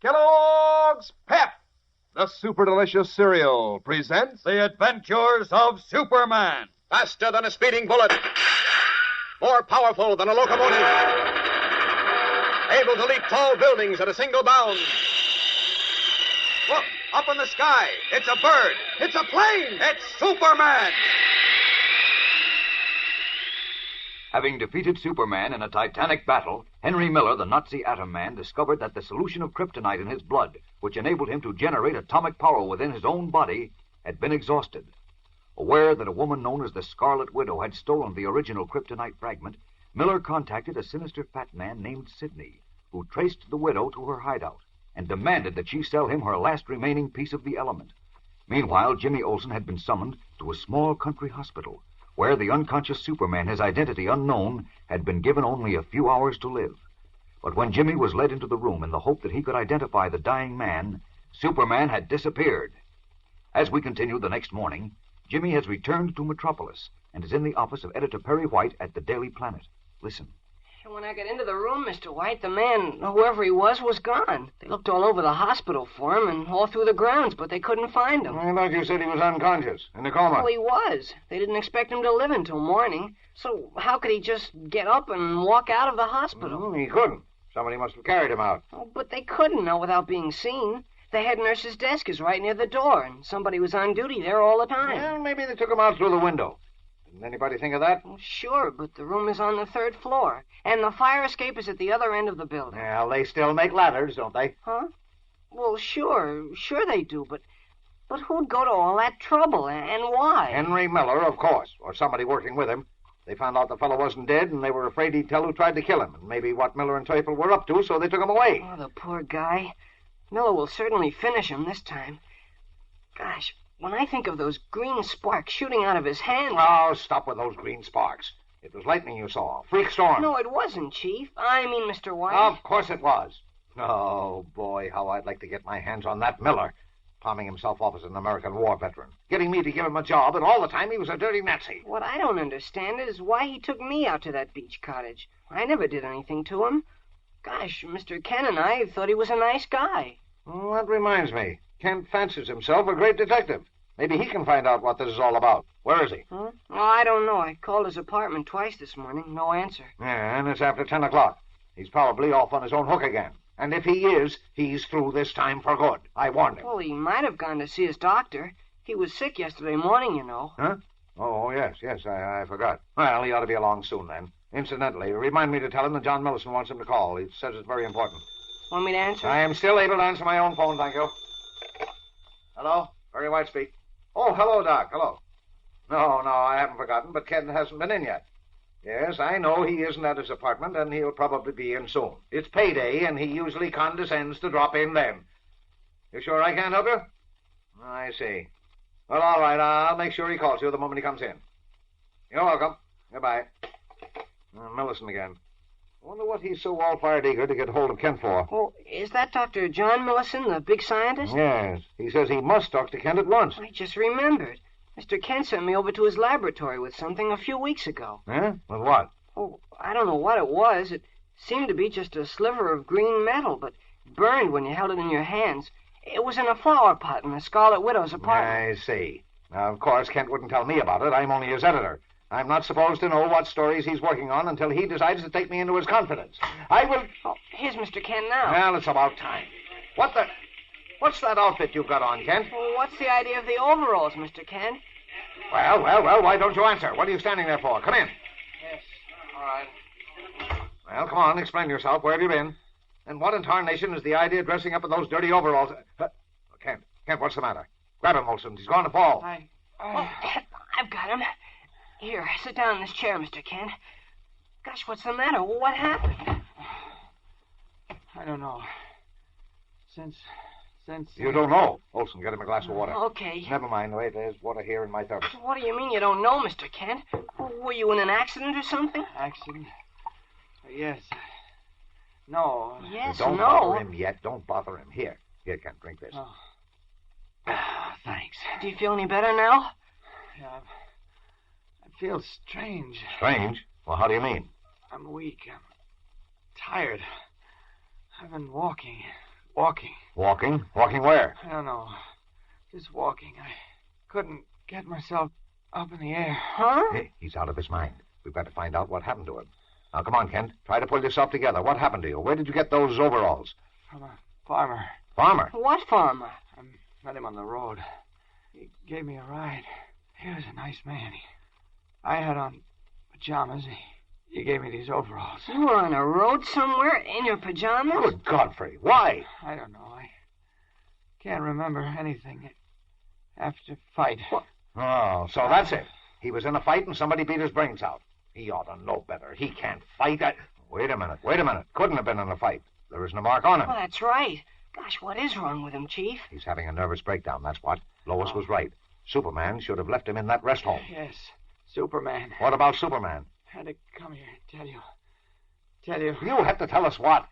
Kellogg's Pep, the super delicious cereal, presents The Adventures of Superman. Faster than a speeding bullet. More powerful than a locomotive. Able to leap tall buildings at a single bound. Look, up in the sky. It's a bird. It's a plane. It's Superman. Having defeated Superman in a titanic battle, Henry Miller, the Nazi atom man, discovered that the solution of kryptonite in his blood, which enabled him to generate atomic power within his own body, had been exhausted. Aware that a woman known as the Scarlet Widow had stolen the original kryptonite fragment, Miller contacted a sinister fat man named Sidney, who traced the widow to her hideout and demanded that she sell him her last remaining piece of the element. Meanwhile, Jimmy Olsen had been summoned to a small country hospital, where the unconscious Superman, his identity unknown, had been given only a few hours to live. But when Jimmy was led into the room in the hope that he could identify the dying man, Superman had disappeared. As we continue the next morning, Jimmy has returned to Metropolis and is in the office of Editor Perry White at the Daily Planet. Listen. When I got into the room, Mr. White, the man, whoever he was gone. They looked all over the hospital for him and all through the grounds, but they couldn't find him. I thought you said he was unconscious, in a coma. Well, he was. They didn't expect him to live until morning. So how could he just get up and walk out of the hospital? He couldn't. Somebody must have carried him out. Oh, but they couldn't know without being seen. The head nurse's desk is right near the door, and somebody was on duty there all the time. Well, maybe they took him out through the window. Didn't anybody think of that? Well, sure, but the room is on the third floor, and the fire escape is at the other end of the building. Well, they still make ladders, don't they? Huh? Well, sure they do, but who'd go to all that trouble, and why? Henry Miller, of course, or somebody working with him. They found out the fellow wasn't dead, and they were afraid he'd tell who tried to kill him, and maybe what Miller and Teufel were up to, so they took him away. Oh, the poor guy. Miller will certainly finish him this time. Gosh, when I think of those green sparks shooting out of his hand... Oh, stop with those green sparks. It was lightning you saw. Freak storm. No, it wasn't, Chief. I mean, Mr. White. Of course it was. Oh, boy, how I'd like to get my hands on that Miller. Palming himself off as an American war veteran. Getting me to give him a job, and all the time he was a dirty Nazi. What I don't understand is why he took me out to that beach cottage. I never did anything to him. Gosh, Mr. Ken and I thought he was a nice guy. Oh, that reminds me. Kent fancies himself a great detective. Maybe he can find out what this is all about. Where is he? Huh? Oh, I don't know. I called his apartment twice this morning. No answer. Yeah, and it's after 10 o'clock. He's probably off on his own hook again. And if he is, he's through this time for good. I warned him. Well, he might have gone to see his doctor. He was sick yesterday morning, you know. Huh? Oh, yes, I forgot. Well, he ought to be along soon, then. Incidentally, remind me to tell him that John Millison wants him to call. He says it's very important. Want me to answer? I am still able to answer my own phone, thank you. Hello? Perry White speak. Oh, hello, Doc. Hello. No, I haven't forgotten, but Ken hasn't been in yet. Yes, I know he isn't at his apartment, and he'll probably be in soon. It's payday, and he usually condescends to drop in then. You sure I can't help you? I see. Well, all right, I'll make sure he calls you the moment he comes in. You're welcome. Goodbye. Millison again. I wonder what he's so all-fired eager to get hold of Kent for. Oh, is that Dr. John Millison, the big scientist? Yes. He says he must talk to Kent at once. I just remembered. Mr. Kent sent me over to his laboratory with something a few weeks ago. Huh? With what? Oh, I don't know what it was. It seemed to be just a sliver of green metal, but burned when you held it in your hands. It was in a flower pot in the Scarlet Widow's apartment. I see. Now, of course, Kent wouldn't tell me about it. I'm only his editor. I'm not supposed to know what stories he's working on until he decides to take me into his confidence. I will... Oh, here's Mr. Kent now. Well, it's about time. What's that outfit you've got on, Kent? Well, what's the idea of the overalls, Mr. Kent? Well, why don't you answer? What are you standing there for? Come in. Yes, all right. Well, come on, explain yourself. Where have you been? And what in tarnation is the idea of dressing up in those dirty overalls? Kent, what's the matter? Grab him, Olsen. He's going to fall. I've got him. Here, sit down in this chair, Mr. Kent. Gosh, what's the matter? What happened? I don't know. Since... You don't know. Olsen, get him a glass of water. Okay. Never mind. Wait, there's water here in my tub. What do you mean you don't know, Mr. Kent? Were you in an accident or something? Accident? Yes. No. Yes, Don't no. bother him yet. Don't bother him. Here, Kent, drink this. Oh. Thanks. Do you feel any better now? Yeah, I feel strange. Strange? Well, how do you mean? I'm weak. I'm tired. I've been walking. walking. Walking? Walking where? I don't know. Just walking. I couldn't get myself up in the air. Huh? Hey, he's out of his mind. We've got to find out what happened to him. Now, come on, Kent. Try to pull yourself together. What happened to you? Where did you get those overalls? From a farmer. Farmer? What farmer? I met him on the road. He gave me a ride. He was a nice man. I had on pajamas. He gave me these overalls. You were on a road somewhere in your pajamas? Good Godfrey. Why? I don't know. I can't remember anything after fight. What? Oh, so that's it. He was in a fight and somebody beat his brains out. He ought to know better. He can't fight. Wait a minute. Couldn't have been in a fight. There isn't a mark on him. Well, that's right. Gosh, what is wrong with him, Chief? He's having a nervous breakdown, that's what. Lois was right. Superman should have left him in that rest home. Yes, Superman. What about Superman? Had to come here and tell you. You have to tell us what?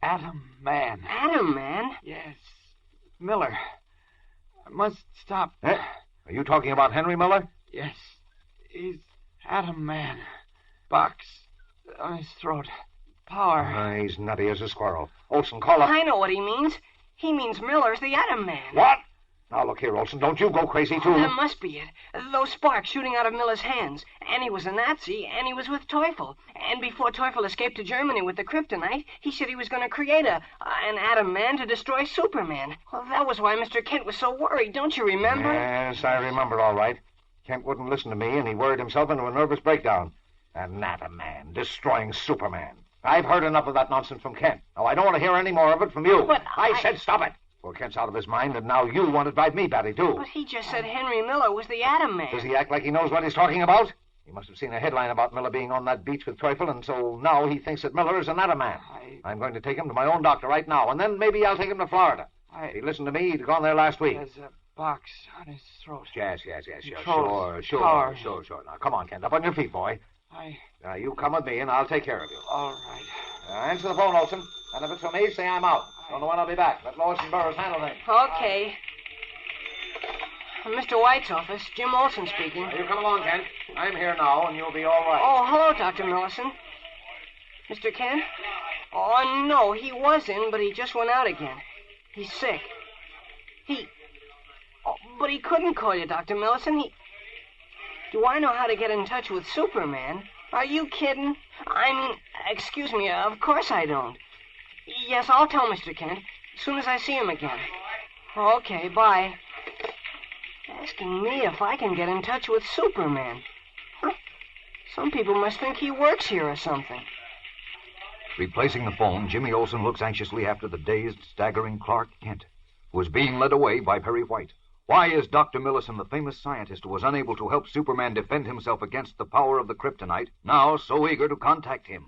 Atom Man. Atom Man? Yes, Miller. I must stop. Eh? Are you talking about Henry Miller? Yes, he's Atom Man. Box on his throat. Power. He's nutty as a squirrel. Olson, call up. I know what he means. He means Miller's the Atom Man. What? Now, look here, Olson. Don't you go crazy, too. That must be it. Those sparks shooting out of Miller's hands. And he was a Nazi, and he was with Teufel. And before Teufel escaped to Germany with the Kryptonite, he said he was going to create an Atom Man to destroy Superman. Well, that was why Mr. Kent was so worried. Don't you remember? Yes, I remember all right. Kent wouldn't listen to me, and he worried himself into a nervous breakdown. An Atom Man destroying Superman. I've heard enough of that nonsense from Kent. Now, I don't want to hear any more of it from you. But I said stop it. Well, Kent's out of his mind, and now you want to drive me batty, too. But he just said Henry Miller was the Atom Man. Does he act like he knows what he's talking about? He must have seen a headline about Miller being on that beach with Teufel, and so now he thinks that Miller is an Atom Man. I'm going to take him to my own doctor right now, and then maybe I'll take him to Florida. If he listened to me, he'd gone there last week. There's a box on his throat. Yes. Power. Sure. Now, come on, Kent. Up on your feet, boy. I You come with me, and I'll take care of you. All right. Answer the phone, Olson. And if it's for me, say I'm out. Don't know when I'll be back. Let Lois and Burroughs handle things. Okay. Mr. White's office. Jim Olson speaking. You come along, Kent. I'm here now, and you'll be all right. Oh, hello, Dr. Millison. Mr. Kent? Oh, no, he was in, but he just went out again. He's sick. But he couldn't call you, Dr. Millison. Do I know how to get in touch with Superman? Are you kidding? I mean, excuse me, of course I don't. Yes, I'll tell Mr. Kent as soon as I see him again. Okay, bye. Asking me if I can get in touch with Superman. Huh. Some people must think he works here or something. Replacing the phone, Jimmy Olsen looks anxiously after the dazed, staggering Clark Kent, who is being led away by Perry White. Why is Dr. Millison, the famous scientist who was unable to help Superman defend himself against the power of the Kryptonite, now so eager to contact him?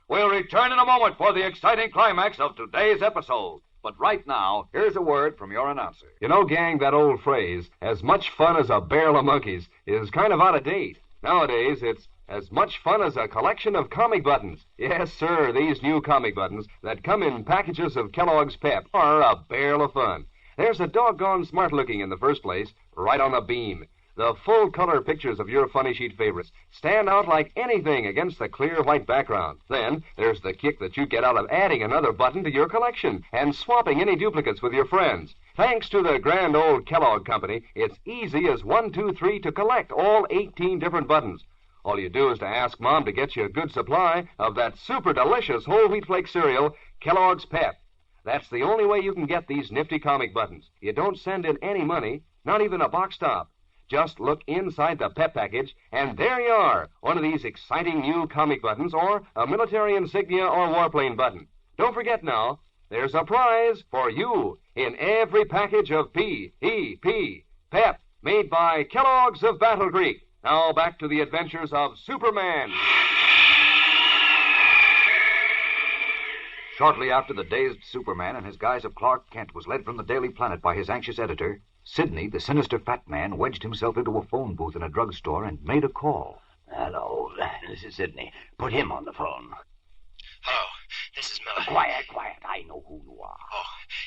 We'll return in a moment for the exciting climax of today's episode. But right now, here's a word from your announcer. You know, gang, that old phrase, as much fun as a barrel of monkeys, is kind of out of date. Nowadays, it's as much fun as a collection of comic buttons. Yes, sir, these new comic buttons that come in packages of Kellogg's Pep are a barrel of fun. There's a doggone smart-looking in the first place, right on the beam. The full-color pictures of your funny sheet favorites stand out like anything against the clear white background. Then there's the kick that you get out of adding another button to your collection and swapping any duplicates with your friends. Thanks to the grand old Kellogg Company, it's easy as 1, 2, 3 to collect all 18 different buttons. All you do is to ask Mom to get you a good supply of that super delicious whole wheat flake cereal, Kellogg's Pep. That's the only way you can get these nifty comic buttons. You don't send in any money, not even a box top. Just look inside the Pep package, and there you are, one of these exciting new comic buttons, or a military insignia or warplane button. Don't forget now, there's a prize for you in every package of P.E.P. Pep, made by Kellogg's of Battle Creek. Now back to the adventures of Superman. Shortly after the dazed Superman in his guise of Clark Kent was led from the Daily Planet by his anxious editor, Sidney, the sinister fat man, wedged himself into a phone booth in a drugstore and made a call. Hello, this is Sidney. Put him on the phone. Hello, this is Miller. Quiet. I know who you are. Oh,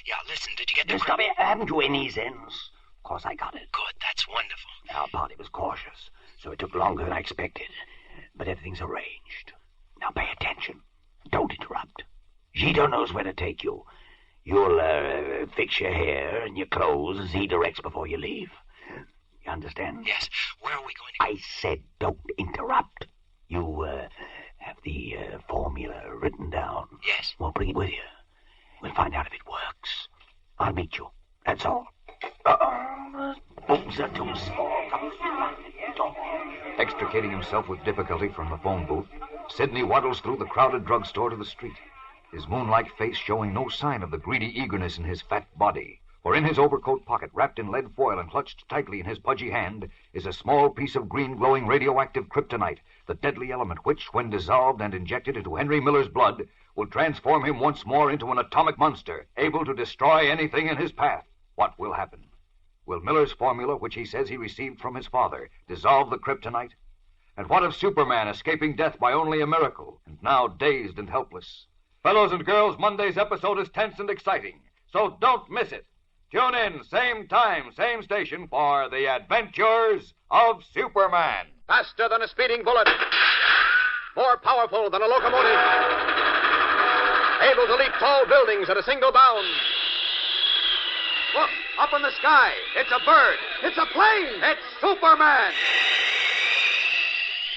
yeah, listen, did you get the... Stop it. Haven't you any sense? Of course I got it. Good, that's wonderful. Our party was cautious, so it took longer than I expected. But everything's arranged. Now pay attention. Don't interrupt. Gito knows where to take you. You'll fix your hair and your clothes as he directs before you leave. You understand? Yes. Where are we going to... I said don't interrupt. You have the formula written down. Yes. Well, bring it with you. We'll find out if it works. I'll meet you. That's all. Booms are too small. Extricating himself with difficulty from the phone booth, Sidney waddles through the crowded drugstore to the street, his moonlight face showing no sign of the greedy eagerness in his fat body. For in his overcoat pocket, wrapped in lead foil and clutched tightly in his pudgy hand, is a small piece of green glowing radioactive kryptonite, the deadly element which, when dissolved and injected into Henry Miller's blood, will transform him once more into an atomic monster, able to destroy anything in his path. What will happen? Will Miller's formula, which he says he received from his father, dissolve the kryptonite? And what of Superman escaping death by only a miracle, and now dazed and helpless? Fellows and girls, Monday's episode is tense and exciting, so don't miss it. Tune in, same time, same station, for The Adventures of Superman. Faster than a speeding bullet. More powerful than a locomotive. Able to leap tall buildings at a single bound. Look, up in the sky. It's a bird. It's a plane. It's Superman.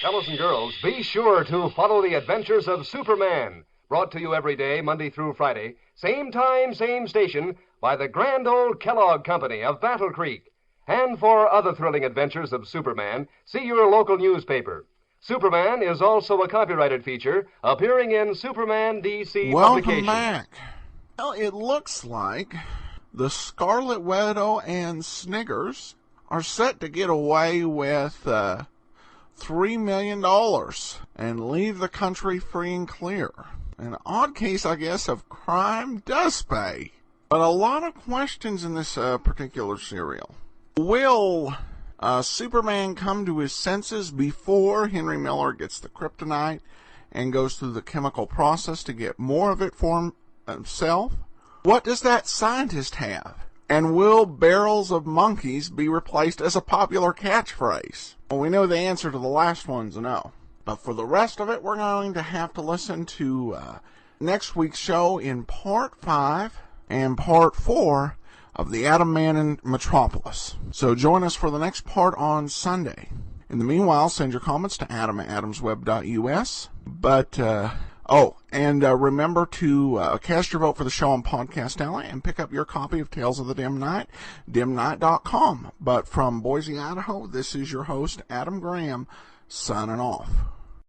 Fellows and girls, be sure to follow The Adventures of Superman. Brought to you every day, Monday through Friday. Same time, same station, by the grand old Kellogg Company of Battle Creek. And for other thrilling adventures of Superman, see your local newspaper. Superman is also a copyrighted feature appearing in Superman DC publications. Welcome back. Well, it looks like the Scarlet Widow and Sniggers are set to get away with $3 million and leave the country free and clear. An odd case, I guess, of crime does pay. But a lot of questions in this particular serial. Will Superman come to his senses before Henry Miller gets the kryptonite and goes through the chemical process to get more of it for himself? What does that scientist have? And will barrels of monkeys be replaced as a popular catchphrase? Well, we know the answer to the last one's no. But for the rest of it, we're going to have to listen to next week's show in Part 5 and Part 4 of The Atom Man in Metropolis. So join us for the next part on Sunday. In the meanwhile, send your comments to adam@adamsweb.us. But, remember to cast your vote for the show on Podcast Alley and pick up your copy of Tales of the Dim Night, dimnight.com. But from Boise, Idaho, this is your host, Adam Graham, signing off.